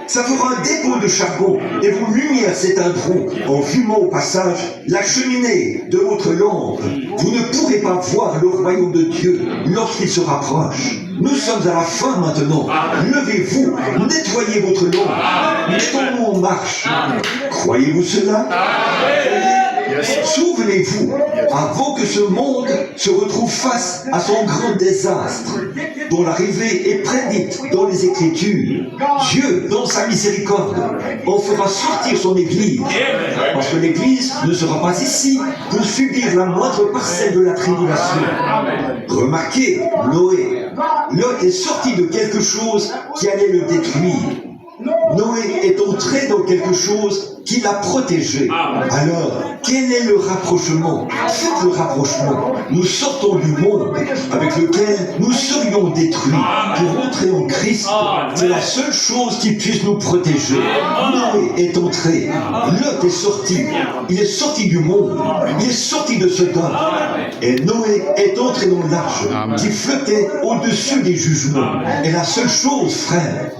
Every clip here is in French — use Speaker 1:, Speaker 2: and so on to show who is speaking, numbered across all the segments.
Speaker 1: Ça fera un dépôt de charbon, et vos lumières s'éteindront en fumant au passage la cheminée de votre lampe. Vous ne pourrez pas voir le royaume de Dieu lorsqu'il se rapproche. Nous sommes à la fin maintenant. Levez-vous, nettoyez votre lampe, mettons-nous en marche. Croyez-vous cela? Souvenez-vous, avant que ce monde se retrouve face à son grand désastre, dont l'arrivée est prédite dans les Écritures, Dieu, dans sa miséricorde, en fera sortir son Église, parce que l'Église ne sera pas ici pour subir la moindre parcelle de la tribulation. Remarquez, Noé, Lot est sorti de quelque chose qui allait le détruire. Noé est entré dans quelque chose qui l'a protégé. Alors, quel est le rapprochement? Faites le rapprochement. Nous sortons du monde avec lequel nous serions détruits pour entrer en Christ. C'est la seule chose qui puisse nous protéger. Noé est entré. Lot est sorti. Il est sorti du monde. Il est sorti de ce temps. Et Noé est entré dans l'arche qui flottait au-dessus des jugements. Et la seule chose, frère,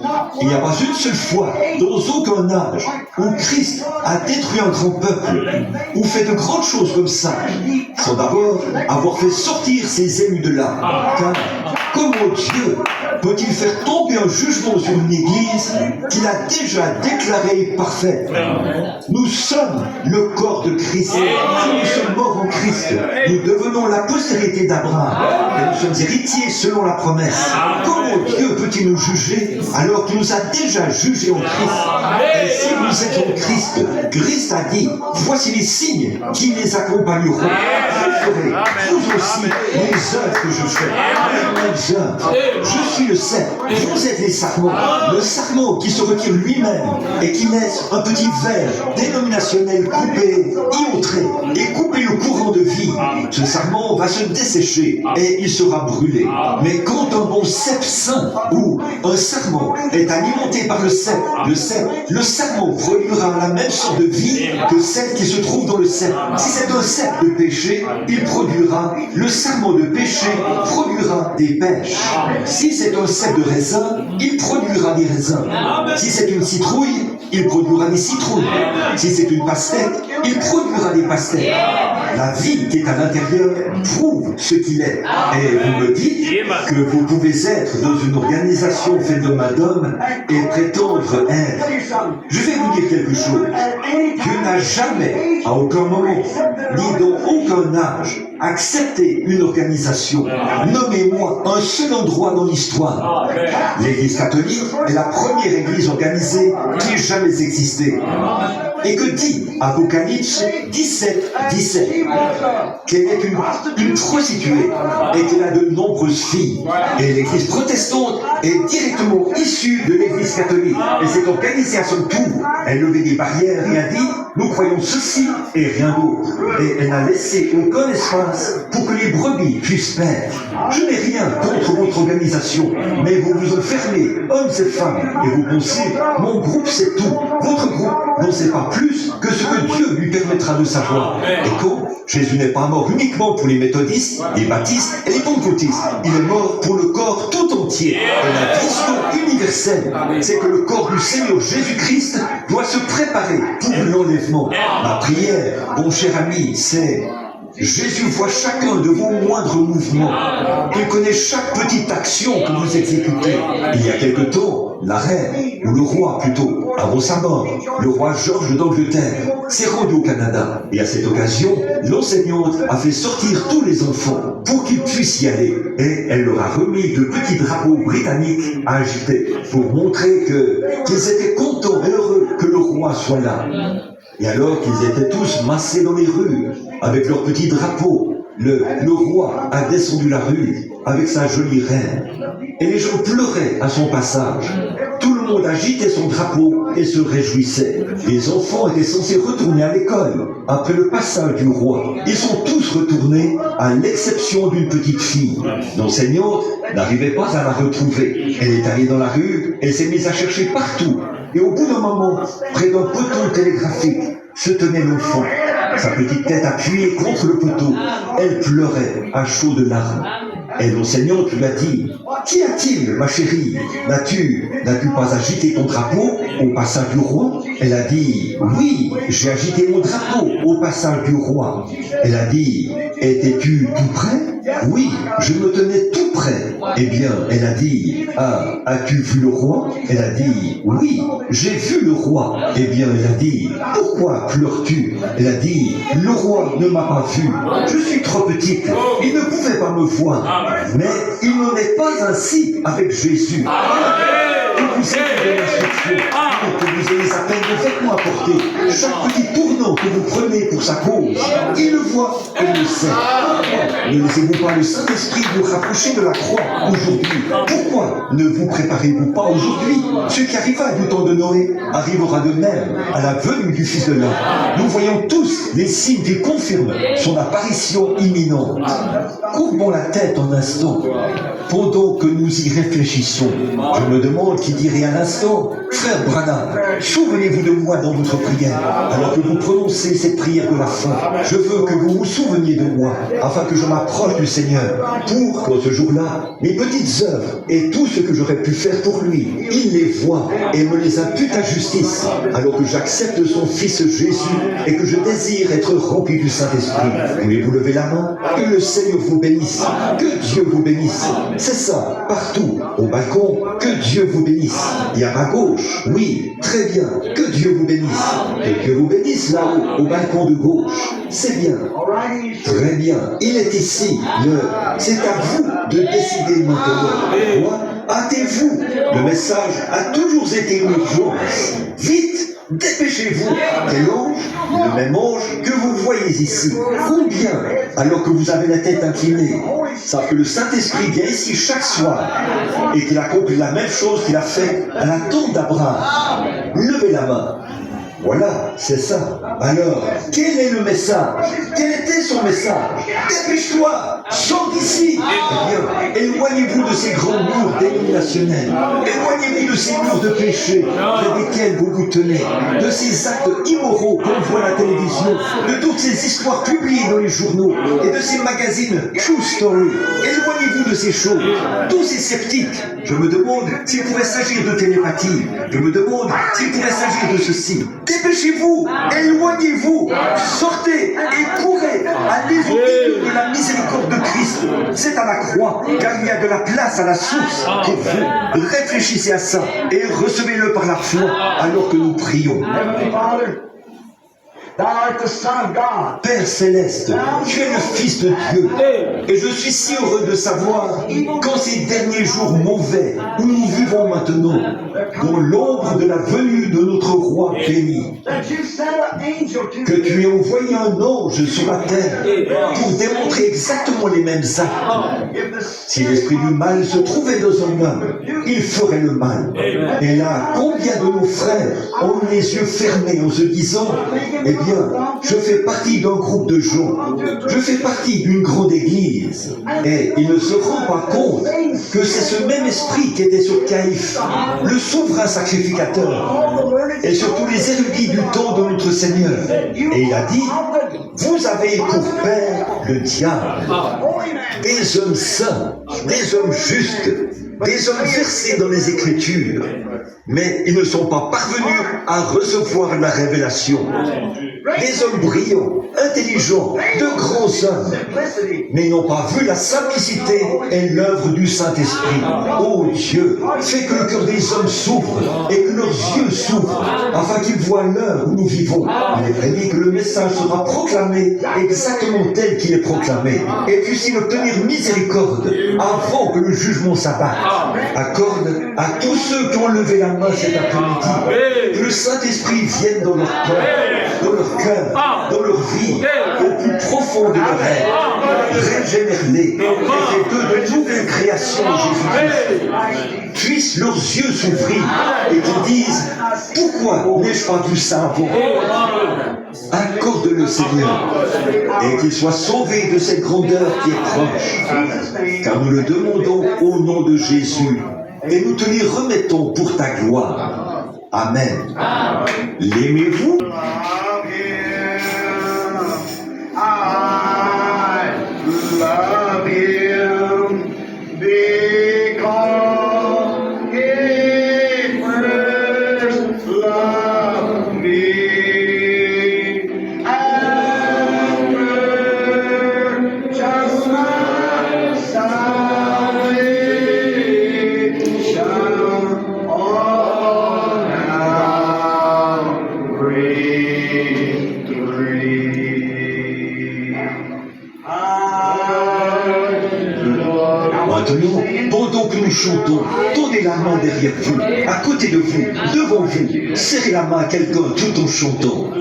Speaker 1: il n'y a pas une seule fois, dans aucun âge, où Christ a détruit un grand peuple, ou fait de grandes choses comme ça, sans d'abord avoir fait sortir ses ennemis de là. Car comment Dieu peut-il faire tomber un jugement sur une église qu'il a déjà déclarée parfaite? Nous sommes le corps de Christ. Si nous sommes morts en Christ, nous devenons la postérité d'Abraham, et nous sommes héritiers selon la promesse. Comment Dieu peut-il nous juger alors qu'il nous a déjà jugés en Christ? Et si vous êtes en Christ, Christ a dit, voici les signes qui les accompagneront. Vous ferez, vous aussi, les œuvres que je fais. Les mêmes œuvres. Je suis le cep, vous êtes les sarments. Le sarment qui se retire lui-même et qui laisse un petit verre dénominationnel coupé, iautré et couper le courant de vie. Ce sarment va se dessécher et il sera brûlé. Mais quand un bon cep sain ou un sarment est alimenté par le sarment produira la même sorte de vie que celle qui se trouve dans le cep. Si c'est un cep de péché, il produira, le sarment de péché produira des pêches. Si c'est un cep de raisin, il produira des raisins. Si c'est une citrouille, il produira des citrouilles. Si c'est une pastèque, il produira des pastèques. La vie qui est à l'intérieur prouve ce qu'il est. Et vous me dites que vous pouvez être dans une organisation faite d'hommes à d'hommes et prétendre être. Je vais vous dire quelque chose. Dieu n'a jamais, à aucun moment, ni dans aucun âge, accepté une organisation. Nommez-moi un seul endroit dans l'histoire. L'Église catholique est la première église organisée qui ait jamais existé. Et que dit Apocalypse 17, 17? Qu'elle est une prostituée et qu'elle a de nombreuses filles. Et l'église protestante est directement issue de l'église catholique. Elle s'est organisée à son tour. Elle levait des barrières et a dit, nous croyons ceci et rien d'autre. Et elle n'a laissé aucun espace pour que les brebis puissent paître. Je n'ai rien contre votre organisation, mais vous vous enfermez, hommes et femmes, et vous pensez, mon groupe c'est tout. Votre groupe n'en sait pas plus que ce que Dieu lui permettra de savoir. Et quand Jésus n'est pas mort uniquement pour les méthodistes, les baptistes et les pentecôtistes, il est mort pour le corps tout entier. Et la vision universelle, c'est que le corps du Seigneur Jésus-Christ doit se préparer pour l'enlèvement. Ma prière, mon cher ami, c'est Jésus voit chacun de vos moindres mouvements. Il connaît chaque petite action que vous exécutez. Il y a quelque temps, la reine, ou le roi plutôt, avant sa mort, le roi Georges d'Angleterre, s'est rendu au Canada. Et à cette occasion, l'enseignante a fait sortir tous les enfants pour qu'ils puissent y aller. Et elle leur a remis de petits drapeaux britanniques à agiter pour montrer qu'ils étaient contents et heureux que le roi soit là. Et alors qu'ils étaient tous massés dans les rues, avec leurs petits drapeaux, le roi a descendu la rue avec sa jolie reine. Et les gens pleuraient à son passage. Tout le monde agitait son drapeau et se réjouissait. Les enfants étaient censés retourner à l'école après le passage du roi. Ils sont tous retournés, à l'exception d'une petite fille. L'enseignante n'arrivait pas à la retrouver. Elle est allée dans la rue, elle s'est mise à chercher partout. Et au bout d'un moment, près d'un poteau télégraphique, se tenait l'enfant, sa petite tête appuyée contre le poteau. Elle pleurait à chaudes larmes. Et l'enseignante lui a dit, Qu'y a-t-il, ma chérie? N'as-tu pas agité ton drapeau au passage du roi? Elle a dit, oui, j'ai agité mon drapeau au passage du roi. Elle a dit, étais-tu tout près? Oui, je me tenais tout près. Eh bien, elle a dit, ah, as-tu vu le roi? Elle a dit, oui, j'ai vu le roi. Eh bien, elle a dit, pourquoi pleures-tu? Elle a dit, le roi ne m'a pas vu. Je suis trop petite, il ne pouvait pas me voir. Mais il n'en est pas ainsi avec Jésus. Il vous aide de l'instruction pour que vous ayez à peine de vêtements à porter. Chaque petit tournant que vous prenez pour sa cause, il le voit et il le sait. Ne laissez-vous pas le Saint-Esprit vous rapprocher de la croix aujourd'hui? Pourquoi ne vous préparez-vous pas aujourd'hui? Ce qui arriva du temps de Noé arrivera de même à la venue du Fils de l'homme. Nous voyons tous les signes qui confirment son apparition imminente. Courbons la tête un instant pendant que nous y réfléchissons. Je me demande qui dirait à l'instant, frère Branham, souvenez-vous de moi dans votre prière, alors que vous prononcez cette prière de la fin. Je veux que vous vous souveniez de moi, afin que je m'approche du Seigneur, pour que ce jour-là, mes petites œuvres et tout ce que j'aurais pu faire pour lui, il les voit et me les impute à justice, alors que j'accepte son Fils Jésus et que je désire être rempli du Saint-Esprit. Voulez-vous lever la main? Que le Seigneur vous bénisse, que Dieu vous bénisse. C'est ça, partout, au balcon, que Dieu vous bénisse. Et à ma gauche, oui, très bien, que Dieu vous bénisse. Que Dieu vous bénisse là-haut, au balcon de gauche. C'est bien, très bien, il est ici. C'est à vous de décider maintenant. Moi, hâtez-vous. Le message a toujours été une urgence. Vite, dépêchez-vous. Quel ange? Le même ange que vous voyez ici. Combien, alors que vous avez la tête inclinée, savent que le Saint-Esprit vient ici chaque soir et qu'il accomplit la même chose qu'il a fait à la tombe d'Abraham? Levez la main. Voilà, c'est ça. Alors, quel est le message? Quel était son message? Dépêche-toi, sors d'ici. Eh bien, éloignez-vous de ces grands murs dénominationnels. Éloignez-vous de ces murs de péché près desquels vous vous tenez, de ces actes immoraux qu'on voit à la télévision, de toutes ces histoires publiées dans les journaux et de ces magazines True Story. Éloignez-vous de ces choses. Tous ces sceptiques, je me demande s'il pourrait s'agir de télépathie. Je me demande s'il pourrait s'agir de ceci. Dépêchez-vous, éloignez-vous, sortez et courez, allez au milieu de la miséricorde de Christ. C'est à la croix, car il y a de la place à la source pour vous. Réfléchissez à ça et recevez-le par la foi alors que nous prions. Père Céleste, tu es le Fils de Dieu, et je suis si heureux de savoir qu'en ces derniers jours mauvais où nous vivons maintenant, dans l'ombre de la venue de notre Roi béni, que tu aies envoyé un ange sur la terre pour démontrer exactement les mêmes actes. Si l'esprit du mal se trouvait dans un homme, il ferait le mal. Et là, combien de nos frères ont eu les yeux fermés en se disant, eh bien, je fais partie d'un groupe de gens, je fais partie d'une grande église, et ils ne se rendent pas compte que c'est ce même esprit qui était sur Caïphe, le souverain sacrificateur, et sur tous les érudits du temps de notre Seigneur. Et il a dit, vous avez pour père le diable, des hommes saints, des hommes justes, des hommes versés dans les Écritures, mais ils ne sont pas parvenus à recevoir la révélation. Des hommes brillants, intelligents, de grands hommes, mais ils n'ont pas vu la simplicité et l'œuvre du Saint-Esprit. Oh Dieu, fais que le cœur des hommes s'ouvre et que leurs yeux s'ouvrent, afin qu'ils voient l'heure où nous vivons. Il est prédit que le message sera proclamé exactement tel qu'il est proclamé, et puisse-t-il obtenir miséricorde avant que le jugement s'abatte. Accorde à tous ceux qui ont levé la main cet après-midi que le Saint-Esprit vienne dans leur cœur, dans leur vie, au plus profond de leur être. Régénère-les et fais d'eux de nouvelles créations en Jésus-Christ. Puissent leurs yeux s'ouvrir et qu'ils disent, pourquoi n'ai-je pas vu ça avant? Accorde-le, Seigneur, et qu'ils soient sauvés de cette grandeur qui est proche, car nous le demandons au nom de Jésus, et nous te les remettons pour ta gloire. Amen. L'aimez-vous?
Speaker 2: I love him because love me and purchase my salvation on Calvary's tree.
Speaker 1: Maintenant, pendant que nous chantons, tendez la main derrière vous, à côté de vous, devant vous, serrez la main à quelqu'un tout en chantant.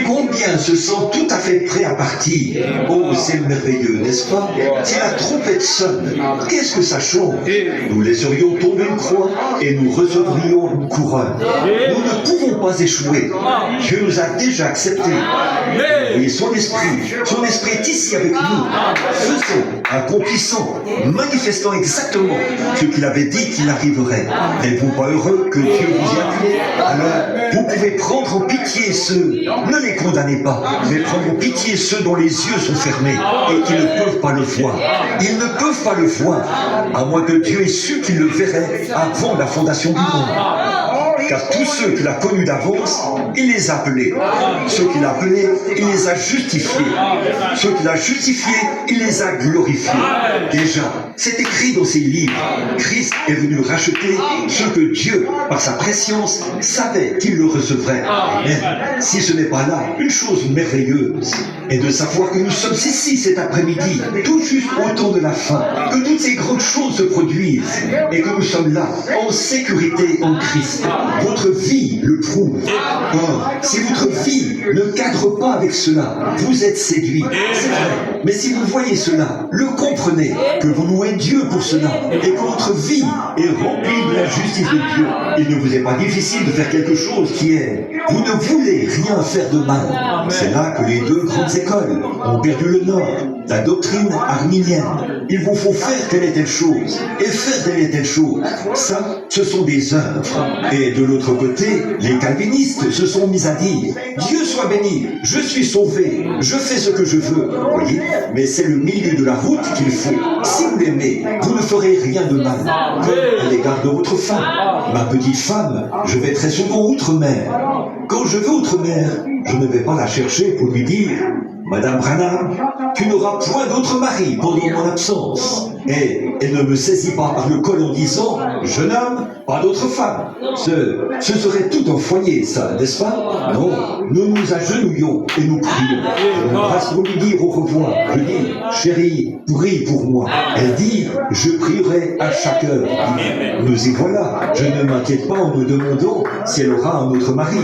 Speaker 1: Combien se sent tout à fait prêt à partir? Oh, c'est merveilleux, n'est-ce pas? Si la trompette sonne, qu'est-ce que ça change? Nous laisserions tomber une croix et nous recevrions une couronne. Nous ne pouvons pas échouer. Dieu nous a déjà acceptés. Et son esprit est ici avec nous, faisant, accomplissant, manifestant exactement ce qu'il avait dit qu'il arriverait. N'êtes-vous pas heureux que Dieu vous ait appelé? Alors, vous pouvez prendre en pitié ceux, ne les condamnez pas, mais prendre en pitié ceux dont les yeux sont fermés et qui ne peuvent pas le voir. Ils ne peuvent pas le voir, à moins que Dieu ait su qu'il le verrait avant la fondation du monde. Car tous ceux qu'il a connus d'avance, il les a appelés. Ceux qu'il a appelés, il les a justifiés. Ceux qu'il a justifiés, il les a glorifiés. Déjà, c'est écrit dans ces livres. Christ est venu racheter ceux que Dieu, par sa préscience, savait qu'il le recevrait. Mais si ce n'est pas là, une chose merveilleuse est de savoir que nous sommes ici cet après-midi, tout juste au temps de la fin, que toutes ces grandes choses se produisent et que nous sommes là, en sécurité en Christ. Votre vie le prouve. Or, si votre vie ne cadre pas avec cela, vous êtes séduit. C'est vrai. Mais si vous voyez cela, le comprenez, que vous louez Dieu pour cela, et que votre vie est remplie de la justice de Dieu. Il ne vous est pas difficile de faire quelque chose qui est, vous ne voulez rien faire de mal. C'est là que les deux grandes écoles ont perdu le nord, la doctrine arminienne. Il vous faut faire telle et telle chose, et faire telle et telle chose. Ça, ce sont des œuvres. Et de l'autre côté, les calvinistes se sont mis à dire, Dieu soit béni, je suis sauvé, je fais ce que je veux. Vous voyez, mais c'est le milieu de la route qu'il faut. Si vous l'aimez, vous ne ferez rien de mal. Comme à l'égard de votre femme. Ma petite femme, je vais très souvent outre-mer. Quand je vais outre-mer, je ne vais pas la chercher pour lui dire, Madame Branham, tu n'auras point d'autre mari pendant mon absence. Et elle ne me saisit pas par le col en disant, jeune homme, pas d'autre femme. Ce serait tout un foyer, ça, n'est-ce pas? Non, nous nous agenouillons et nous prions. Je m'embrasse pour lui dire au revoir. Je dis, chérie, prie pour moi. Elle dit, je prierai à chaque heure. Nous y voilà. Je ne m'inquiète pas en me demandant si elle aura un autre mari.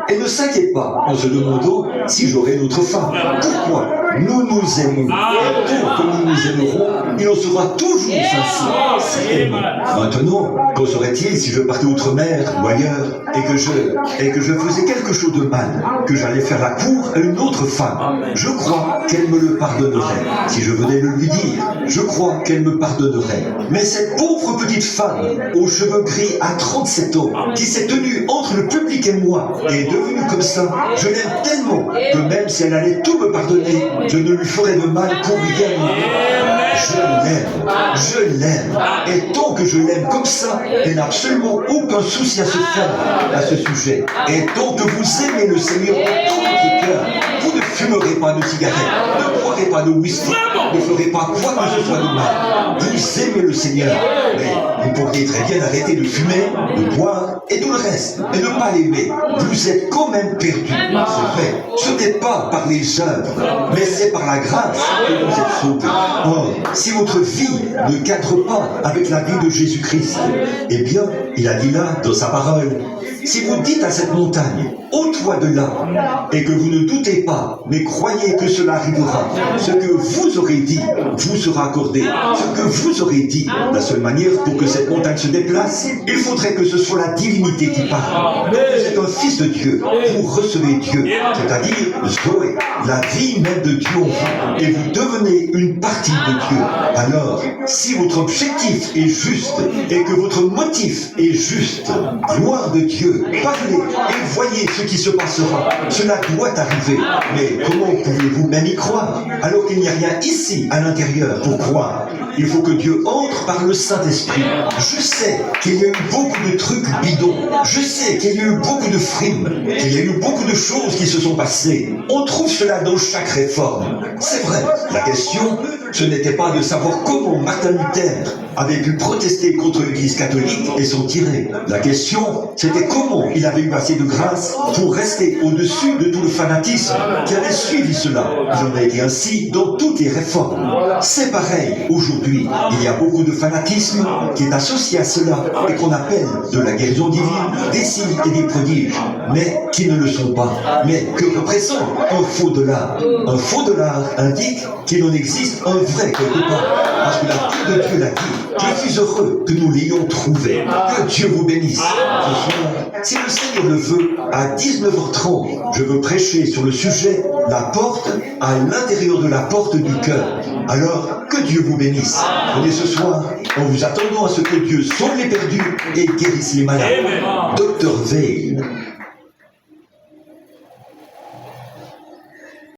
Speaker 1: Elle ne s'inquiète pas en se demandant si j'aurai une autre femme. Pourquoi? Nous nous aimons. Et tant que nous nous aimerons, il en sera toujours ainsi. Maintenant, qu'en serait-il si je partais outre-mer ou ailleurs et que je faisais quelque chose de mal, que j'allais faire la cour à une autre femme? Je crois qu'elle me le pardonnerait. Si je venais le lui dire, je crois qu'elle me pardonnerait. Mais cette pauvre petite femme aux cheveux gris à 37 ans, qui s'est tenue entre le public et moi, est devenue comme ça, je l'aime tellement que même si elle allait tout me pardonner, je ne lui ferais de mal pour rien. Je l'aime, et tant que je l'aime comme ça, elle n'a absolument aucun souci à se faire à ce sujet. Et tant que vous aimez le Seigneur dans votre cœur, vous ne fumerez pas de cigarettes, ne boirez pas de whisky, ne ferez pas quoi que ce soit de mal. Vous aimez le Seigneur, mais vous pourriez très bien arrêter de fumer, de boire et tout le reste, et ne pas l'aimer. Vous êtes quand même perdu. C'est vrai, ce n'est pas par les œuvres, mais c'est par la grâce que vous êtes sauvés. Or, si votre vie ne cadre pas avec la vie de Jésus-Christ, eh bien, il a dit là, dans sa parole, Si vous dites à cette montagne, ôte-toi de là, et que vous ne doutez pas, mais croyez que cela arrivera, ce que vous aurez dit vous sera accordé. Ce que vous aurez dit, la seule manière pour que cette montagne se déplace, il faudrait que ce soit la divinité qui parle. Vous êtes un fils de Dieu, vous recevez Dieu, c'est-à-dire Zoé, la vie même de Dieu en vous, et vous devenez une partie de Dieu. Alors, si votre objectif est juste, et que votre motif est juste, gloire de Dieu, parlez et voyez ce qui se passera. Cela doit arriver. Mais comment pouvez-vous même y croire, alors qu'il n'y a rien ici, à l'intérieur, pour croire? Il faut que Dieu entre par le Saint-Esprit. Je sais qu'il y a eu beaucoup de trucs bidons. Je sais qu'il y a eu beaucoup de frimes. Qu'il y a eu beaucoup de choses qui se sont passées. On trouve cela dans chaque réforme. C'est vrai. La question, ce n'était pas de savoir comment Martin Luther avait pu protester contre l'Église catholique et s'en tirer. La question, c'était comment il avait eu assez de grâce pour rester au-dessus de tout le fanatisme qui avait suivi cela. Il en a été ainsi dans toutes les réformes. C'est pareil aujourd'hui. Il y a beaucoup de fanatisme qui est associé à cela et qu'on appelle de la guérison divine, des signes et des prodiges, mais qui ne le sont pas. Mais que représente un faux dollar? Un faux dollar indique qu'il en existe un vrai quelque part. Parce que la Bible de Dieu l'a dit. Je suis heureux que nous l'ayons trouvé. Que Dieu vous bénisse. Ce soir, si le Seigneur le veut, à 19h30, je veux prêcher sur le sujet la porte à l'intérieur de la porte du cœur. Alors, que Dieu vous bénisse. Venez ce soir en vous attendant à ce que Dieu sauve les perdus et guérisse les malades. Docteur Veil.